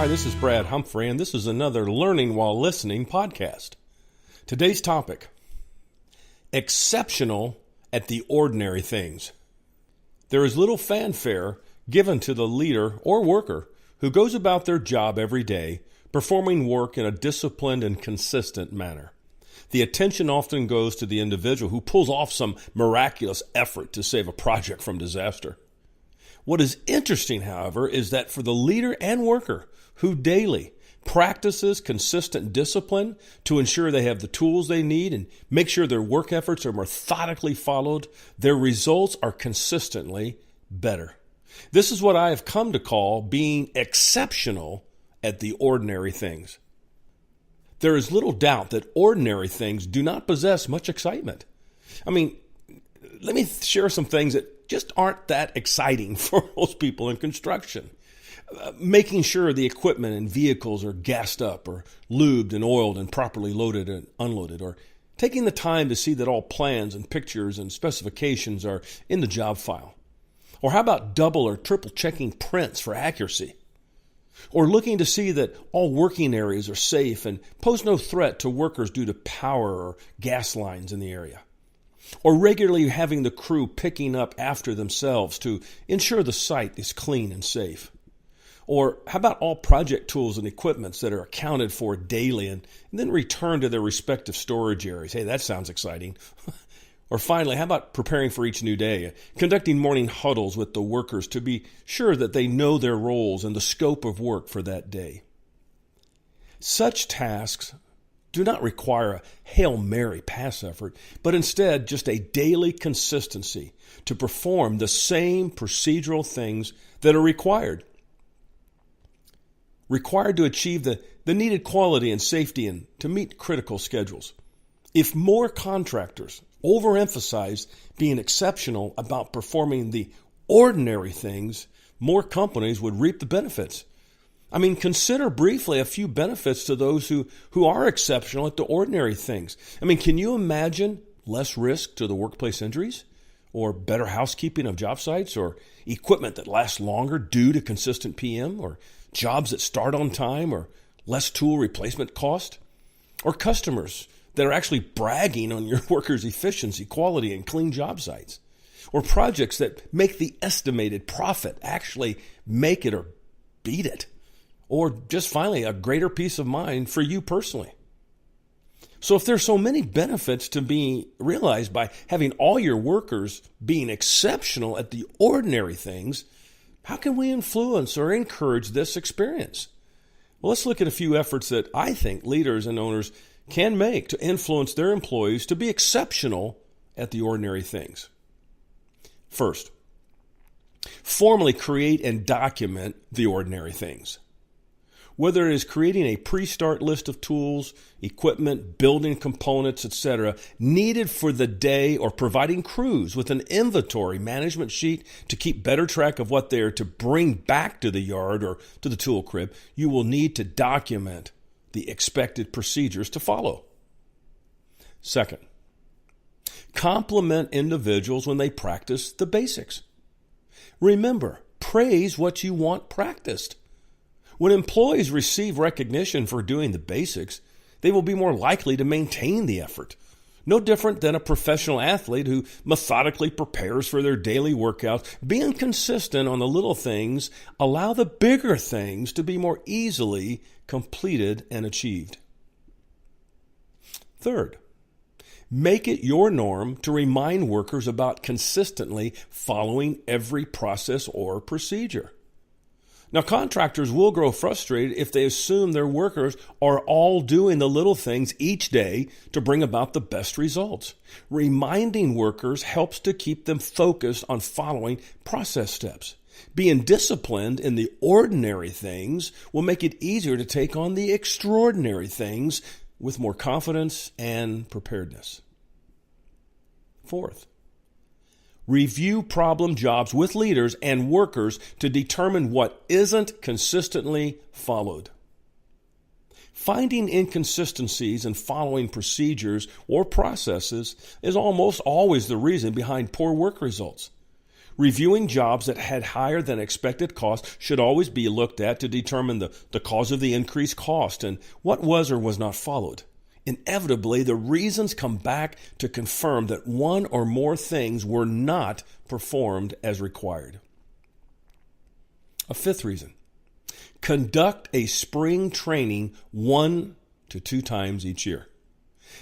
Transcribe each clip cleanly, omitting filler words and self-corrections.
Hi, this is Brad Humphrey, and this is another Learning While Listening podcast. Today's topic, exceptional at the ordinary things. There is little fanfare given to the leader or worker who goes about their job every day, performing work in a disciplined and consistent manner. The attention often goes to the individual who pulls off some miraculous effort to save a project from disaster. What is interesting, however, is that for the leader and worker who daily practices consistent discipline to ensure they have the tools they need and make sure their work efforts are methodically followed, their results are consistently better. This is what I have come to call being exceptional at the ordinary things. There is little doubt that ordinary things do not possess much excitement. Let me share some things that just aren't that exciting for most people in construction. Making sure the equipment and vehicles are gassed up or lubed and oiled and properly loaded and unloaded, or taking the time to see that all plans and pictures and specifications are in the job file. Or how about double or triple checking prints for accuracy? Or looking to see that all working areas are safe and pose no threat to workers due to power or gas lines in the area. Or regularly having the crew picking up after themselves to ensure the site is clean and safe. Or how about all project tools and equipments that are accounted for daily and then returned to their respective storage areas? Hey, that sounds exciting. Or finally, how about preparing for each new day, conducting morning huddles with the workers to be sure that they know their roles and the scope of work for that day? Such tasks do not require a Hail Mary pass effort, but instead just a daily consistency to perform the same procedural things that are required to achieve the needed quality and safety and to meet critical schedules. If more contractors overemphasize being exceptional about performing the ordinary things, more companies would reap the benefits. Consider briefly a few benefits to those who are exceptional at the ordinary things. Can you imagine less risk to the workplace injuries, or better housekeeping of job sites, or equipment that lasts longer due to consistent PM, or jobs that start on time, or less tool replacement cost, or customers that are actually bragging on your workers' efficiency, quality, and clean job sites, or projects that make the estimated profit actually make it or beat it, or just finally a greater peace of mind for you personally. So if there's so many benefits to be realized by having all your workers being exceptional at the ordinary things, how can we influence or encourage this experience? Well, let's look at a few efforts that I think leaders and owners can make to influence their employees to be exceptional at the ordinary things. First, formally create and document the ordinary things. Whether it is creating a pre-start list of tools, equipment, building components, etc., needed for the day, or providing crews with an inventory management sheet to keep better track of what they are to bring back to the yard or to the tool crib, you will need to document the expected procedures to follow. Second, compliment individuals when they practice the basics. Remember, praise what you want practiced. When employees receive recognition for doing the basics, they will be more likely to maintain the effort. No different than a professional athlete who methodically prepares for their daily workouts. Being consistent on the little things allow the bigger things to be more easily completed and achieved. Third, make it your norm to remind workers about consistently following every process or procedure. Now, contractors will grow frustrated if they assume their workers are all doing the little things each day to bring about the best results. Reminding workers helps to keep them focused on following process steps. Being disciplined in the ordinary things will make it easier to take on the extraordinary things with more confidence and preparedness. Fourth, review problem jobs with leaders and workers to determine what isn't consistently followed. Finding inconsistencies in following procedures or processes is almost always the reason behind poor work results. Reviewing jobs that had higher than expected costs should always be looked at to determine the cause of the increased cost and what was or was not followed. Inevitably, the reasons come back to confirm that one or more things were not performed as required. A fifth reason: conduct a spring training 1 to 2 times each year.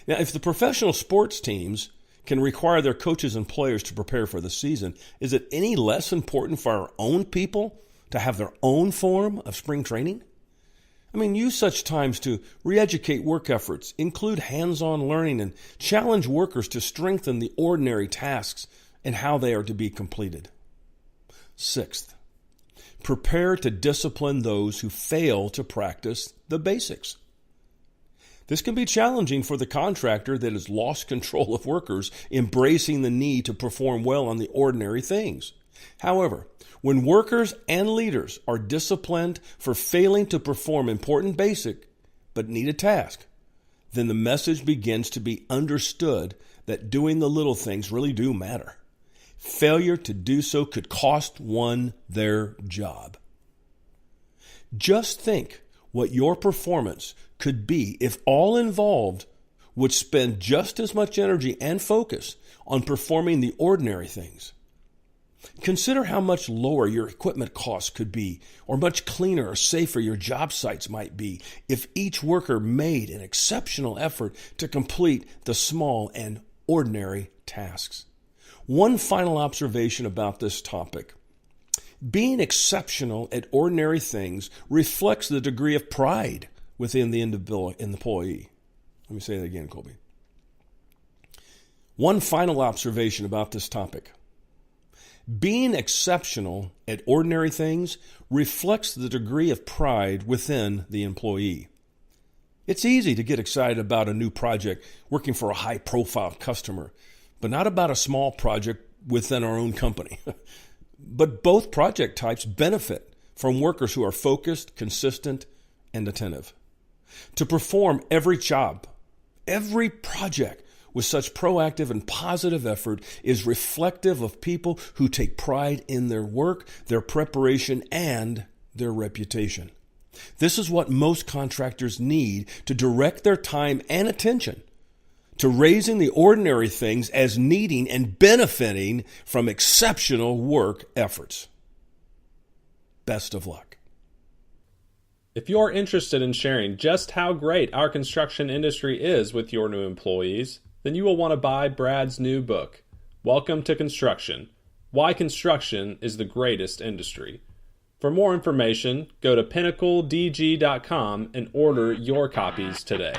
Now, if the professional sports teams can require their coaches and players to prepare for the season, is it any less important for our own people to have their own form of spring training? Use such times to re-educate work efforts, include hands-on learning, and challenge workers to strengthen the ordinary tasks and how they are to be completed. Sixth, prepare to discipline those who fail to practice the basics. This can be challenging for the contractor that has lost control of workers, embracing the need to perform well on the ordinary things. However, when workers and leaders are disciplined for failing to perform important basic but needed tasks, then the message begins to be understood that doing the little things really do matter. Failure to do so could cost one their job. Just think what your performance could be if all involved would spend just as much energy and focus on performing the ordinary things. Consider how much lower your equipment costs could be, or much cleaner or safer your job sites might be if each worker made an exceptional effort to complete the small and ordinary tasks. One final observation about this topic. Being exceptional at ordinary things reflects the degree of pride within the employee. Let me say that again, Colby. One final observation about this topic. Being exceptional at ordinary things reflects the degree of pride within the employee. It's easy to get excited about a new project working for a high-profile customer, but not about a small project within our own company. But both project types benefit from workers who are focused, consistent, and attentive. To perform every job, every project with such proactive and positive effort is reflective of people who take pride in their work, their preparation, and their reputation. This is what most contractors need to direct their time and attention to raising the ordinary things as needing and benefiting from exceptional work efforts. Best of luck. If you're interested in sharing just how great our construction industry is with your new employees, then you will want to buy Brad's new book, Welcome to Construction: Why Construction is the Greatest Industry. For more information, go to pinnacledg.com and order your copies today.